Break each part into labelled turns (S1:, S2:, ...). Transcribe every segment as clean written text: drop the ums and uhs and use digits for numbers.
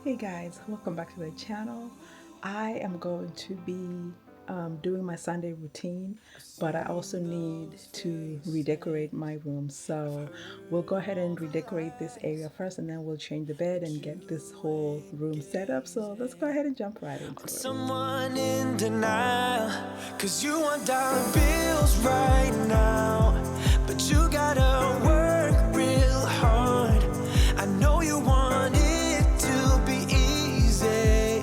S1: Hey guys, welcome back to the channel. I am going to be doing my Sunday routine, but I also need to redecorate my room. So we'll go ahead and redecorate this area first, and then we'll change the bed and get this whole room set up. So let's go ahead and jump right into it.
S2: Someone in denial, cause you want dollar bills right now, but you gotta work real hard. I know you want it to be easy,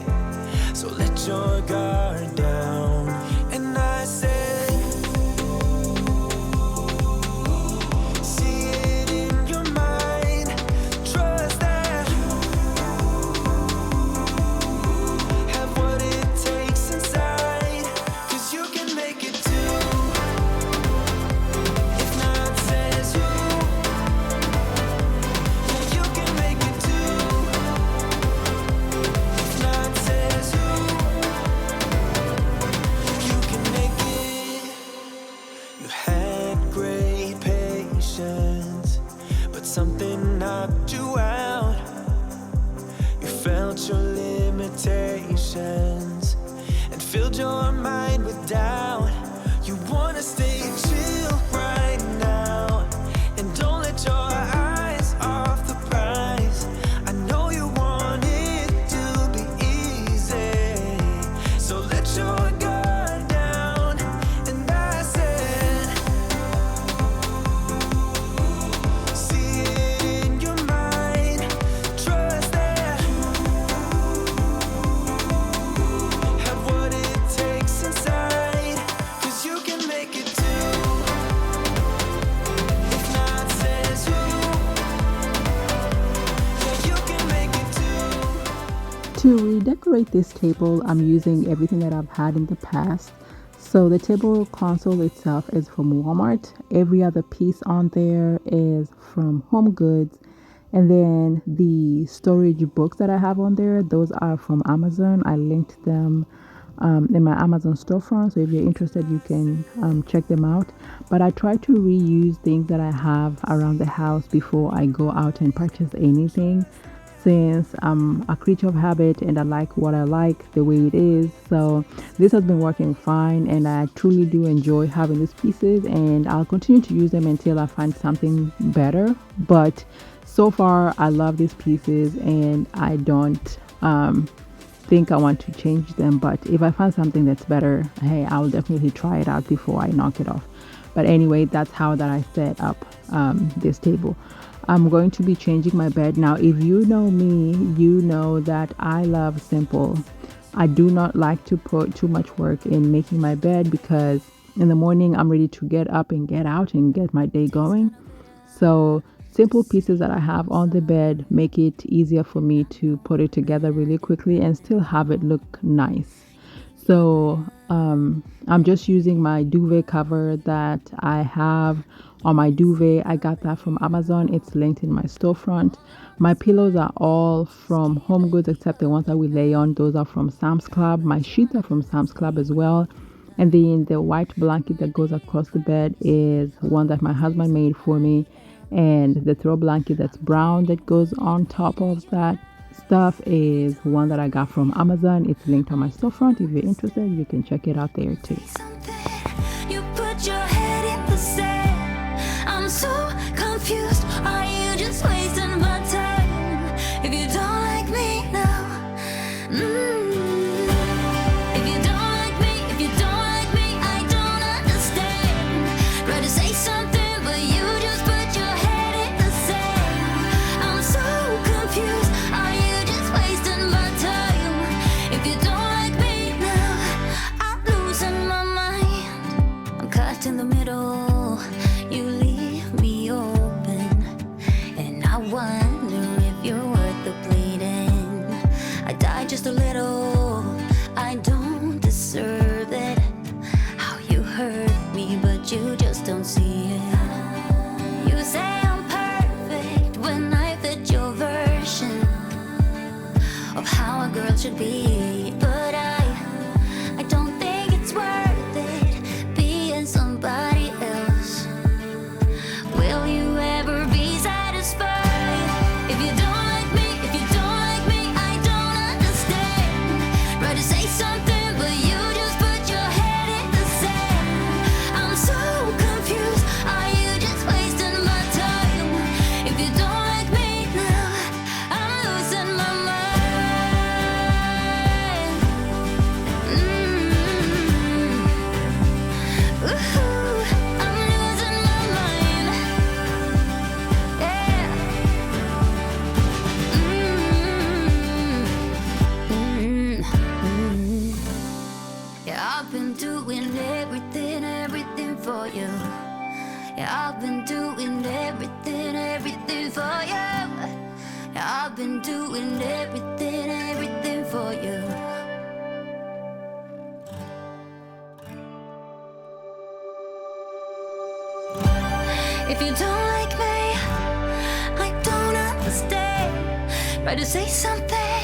S2: so let your guard down. And I say, see it in your mind, trust that, have what it takes inside, cause you can make it too. If not says who, yeah, you can make it too. If not says who, you can make it. You had great patience, but something knocked you out. You felt your limitations and filled your mind with doubt. You wanna stay chill right now and don't let your eyes off the prize. I know you want it to be easy, so let your guard down. And I said, see it in your mind, trust that, have what it takes inside, cause you can make it too. If not says who, yeah, you can make it too.
S1: To redecorate this table, I'm using everything that I've had in the past. So the table console itself is from Walmart. Every other piece on there is from Home Goods. And then the storage books that I have on there, those are from Amazon. I linked them in my Amazon storefront. So if you're interested, you can check them out. But I try to reuse things that I have around the house before I go out and purchase anything, since I'm a creature of habit and I like what I like the way it is. So this has been working fine, and I truly do enjoy having these pieces, and I'll continue to use them until I find something better. But so far I love these pieces, and I don't think I want to change them. But if I find something that's better, hey, I will definitely try it out before I knock it off. But anyway, that's how that I set up this table. I'm going to be changing my bed. Now, if you know me, you know that I love simple. I do not like to put too much work in making my bed, because in the morning I'm ready to get up and get out and get my day going. So simple pieces that I have on the bed make it easier for me to put it together really quickly and still have it look nice. So I'm just using my duvet cover that I have on my duvet. I got that from Amazon. It's linked in my storefront. My pillows are all from Home Goods except the ones that we lay on. Those are from Sam's Club. My sheets are from Sam's Club as well. And then the white blanket that goes across the bed is one that my husband made for me. And the throw blanket that's brown that goes on top of that stuff is one that I got from Amazon. It's linked on my storefront. If you're interested, you can check it out there too.
S2: You put your head in the sand. I'm so confused. Are you just wasting my time? If you don't like me now, if you don't like me, if you don't like me, I don't understand. Try to say something, but you just put your head in the sand. I'm so confused. Are you just wasting my time? If you don't like me now, I'm losing my mind. I'm caught in the middle. You leave me open, and I wonder if you're worth the bleeding. I died just a little. I don't deserve it. How you hurt me, but you just don't see it. You say I'm perfect when I fit your version of how a girl should be, but I don't think it's worth it being somebody else. Will you ever be satisfied? If you don't like me, if you don't like me, I don't for you. Yeah, I've been doing everything, everything for you. Yeah, I've been doing everything, everything for you. If you don't like me, I don't understand. Try to say something,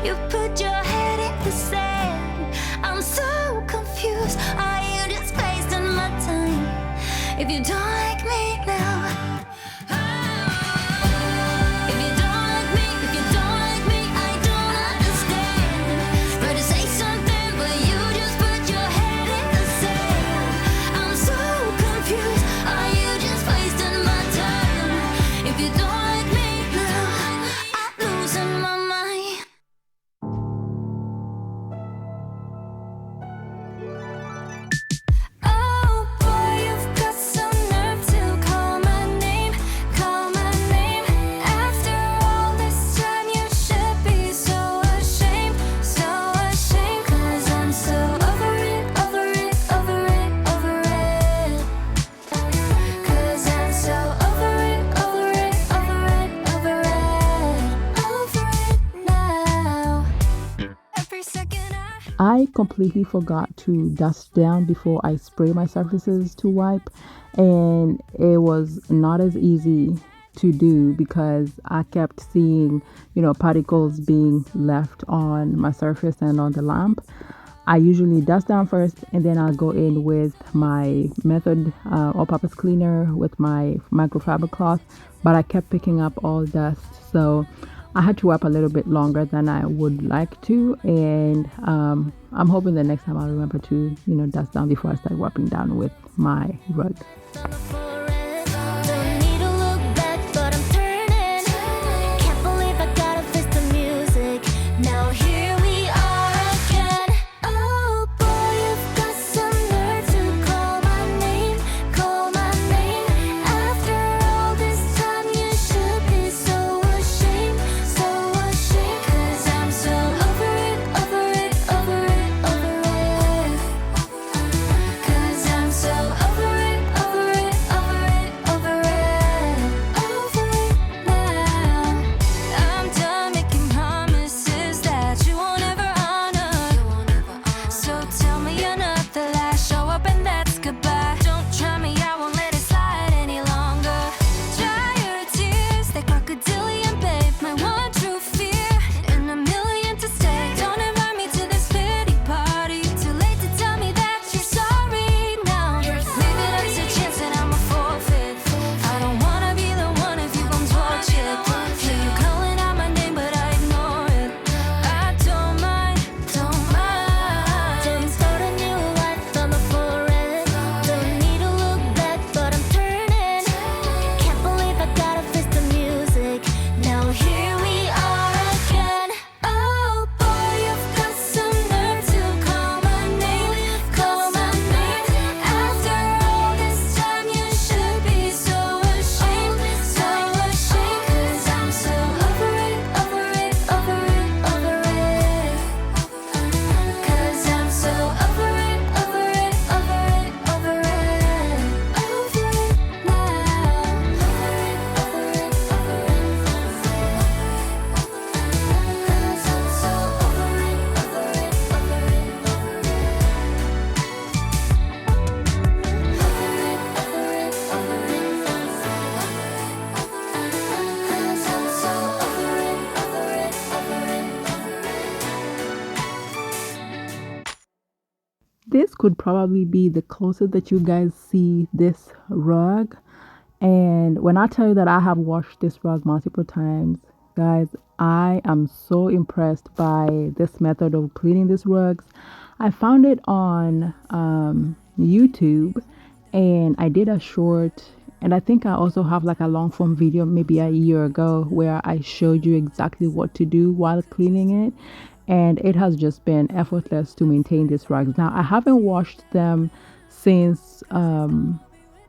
S2: you put your head in the sand. I'm so confused, are you just wasting my time? If you don't like me now, if you don't like me, if you don't like me, I don't understand. Try to say something, but you just put your head in the sand. I'm so confused, are you just wasting my time? If you don't like me now, I'm losing my mind. Oh boy, you've got some nerve to call my name, call my name. After all this time, you should be so ashamed, so ashamed. 'Cause I'm so over it, over it, over it, over it. 'Cause I'm so over it, over it, over it, over it, over it now. Every second
S1: I completely forgot to dust down before I spray my surfaces to wipe, and it was not as easy to do because I kept seeing, particles being left on my surface and on the lamp. I usually dust down first and then I'll go in with my method all-purpose cleaner with my microfiber cloth, but I kept picking up all dust, so I had to wipe a little bit longer than I would like to, and I'm hoping the next time I'll remember to, dust down before I start wiping down with my rug.
S2: don't need to look back, but I'm turning. Can't believe I gotta face the music. Now here we are again. Oh boy, you've got some nerve to call my name, call my name. After all this time, you should be so ashamed, so ashamed. 'Cause I'm so over it, over it, over it, over it. 'Cause I'm so over it, over it, over it, over it, over it now. I'm done making promises that you won't ever honor. So tell me you're not the last. Show up and that's goodbye. Don't try me, I won't let it slide any longer. Dry your tears, that crocodilian babe. My one true fear, and a million to stay. Don't invite me to this pity party. Too late to tell me that you're sorry now. Leave it up to chance and I'm a forfeit. I don't wanna be the one if you gon' torch it. Hear you calling out my name, but I ignore it. I don't mind, don't mind. Don't start a new life, I'm a foreign. Don't need to look back, but I'm turning. Can't believe I gotta face the music. Now here we are again. Oh boy, you've got some nerve to call my name, call my name. After all this time, you should be so ashamed, so ashamed. 'Cause I'm so over it, over it, over it, over it. 'Cause I'm so over it, over it, over it, over it, over it now. Over it, over it, over it. 'Cause I'm so over it, over it, over it, over it.
S1: This could probably be the closest that you guys see this rug. And when I tell you that I have washed this rug multiple times, guys, I am so impressed by this method of cleaning these rugs. I found it on YouTube, and I did a short, and I think I also have like a long form video maybe a year ago where I showed you exactly what to do while cleaning it, and it has just been effortless to maintain these rugs. Now I haven't washed them since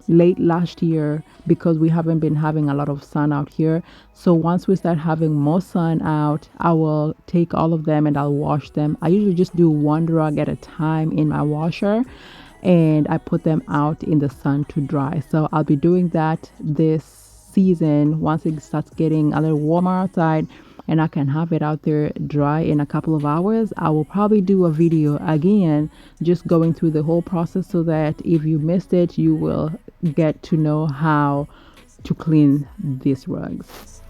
S1: late last year because we haven't been having a lot of sun out here. So once we start having more sun out, I will take all of them and I'll wash them. I usually just do one rug at a time in my washer, and I put them out in the sun to dry. So I'll be doing that this season once it starts getting a little warmer outside and I can have it out there dry in a couple of hours. I will probably do a video again just going through the whole process so that if you missed it, you will get to know how to clean these rugs.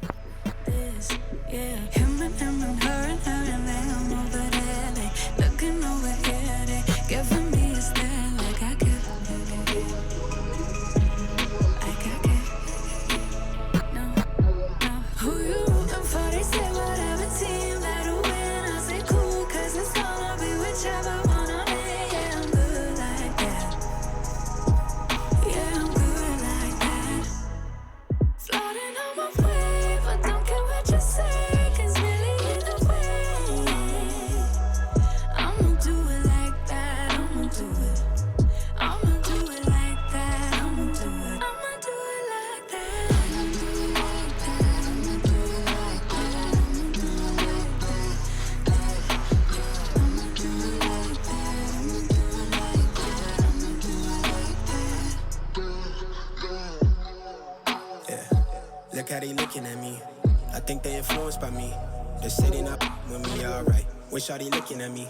S3: Look how they looking at me. I think they influenced by me. They're sitting up with me, alright. Wish how they looking at me.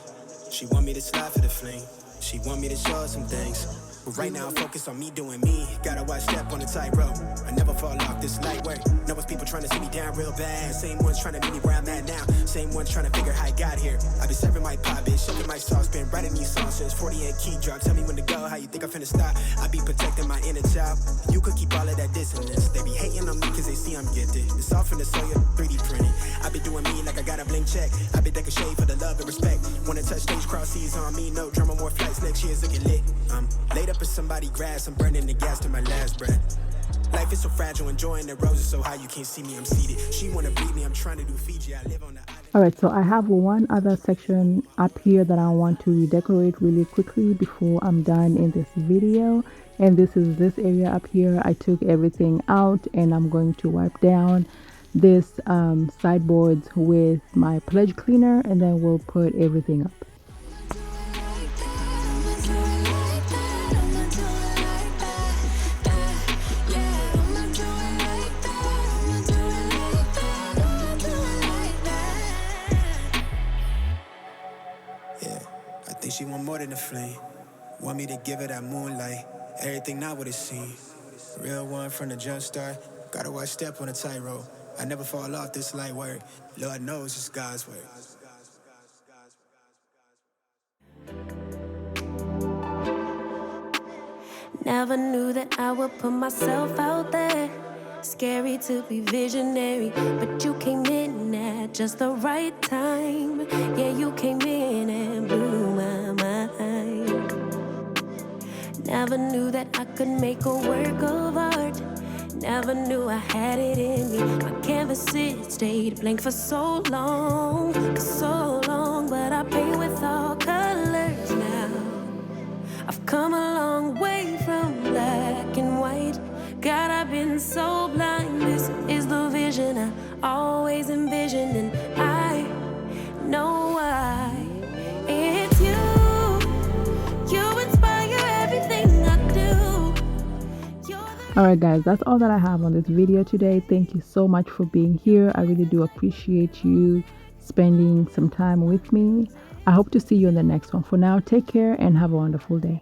S3: She want me to slide for the fling. She want me to show her some things. But right now I'm focused on me doing me. Gotta watch step on the tightrope. I never fall off this light work. Know it's people trying to see me down real bad. Same ones trying to meet me where I'm at now. Same ones trying to figure how I got here. I be serving my pop, bitch, shoving my sauce, been writing these songs since 48 key drop. Tell me when to go, how you think I'm finna stop? I be protecting my inner child. You could keep all of that dissonance. They be hating on me cause they see I'm gifted. It's all from the soil, 3D printed. I be doing me like I got a blank check. I be taking shade for the love and respect. Wanna touch stage, cross seas on me. No drama, more flights, next year's looking lit. Laid up in somebody's grass, I'm burning the gas to my last breath. Life is so fragile, enjoying the roses so high you can't see me, I'm seated. She wanna beat me, I'm trying to do Fiji, I live on the island.
S1: Alright, so I have one other section up here that I want to redecorate really quickly before I'm done in this video. And this is this area up here. I took everything out and I'm going to wipe down this sideboards with my pledge cleaner, and then we'll put everything up.
S3: Think she want more than a flame. Want me to give her that moonlight. Everything not what it seems. Real one from the jump start. Gotta watch step on a tightrope. I never fall off this light work. Lord knows it's God's work.
S2: Never knew that I would put myself out there. Scary to be visionary, but you came in at just the right time. Yeah, you came in and blew my mind. Never knew that I could make a work of art. Never knew I had it in me. My canvas, it stayed blank for so long, but I paint with all colors now. I've come a long way from black and white. God, I've been so blind. This is the vision I always envisioned, and I know why. It's you. You inspire everything I do.
S1: Alright guys, that's all that I have on this video today. Thank you so much for being here. I really do appreciate you spending some time with me. I hope to see you in the next one. For now, take care and have a wonderful day.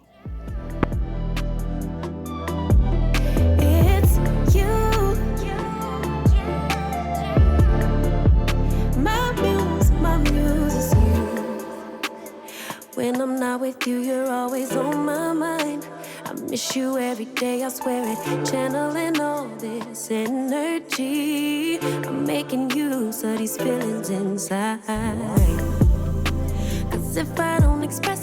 S2: When I'm not with you, you're always on my mind. I miss you every day, I swear it. Channeling all this energy. I'm making use of these feelings inside. Cause if I don't express